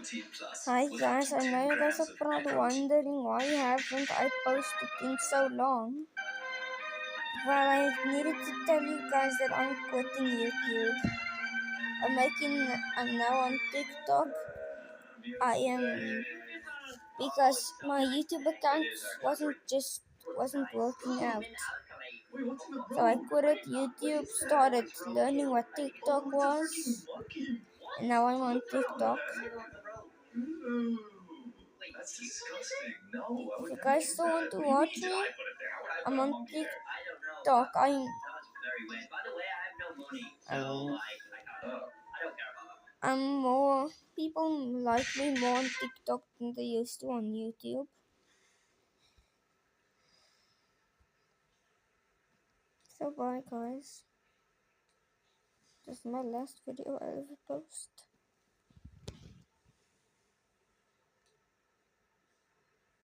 Hi guys, I know you guys are probably wondering why haven't I posted in so long. Well, I needed to tell you guys that I'm quitting YouTube. I'm now on TikTok. I am because my YouTube account wasn't working out. So I quit at YouTube, started learning what TikTok was, and now I'm on TikTok. If you guys still want to watch me, I'm on TikTok. I'm more people like me more on TikTok than they used to on YouTube. So bye guys. This is my last video I ever post.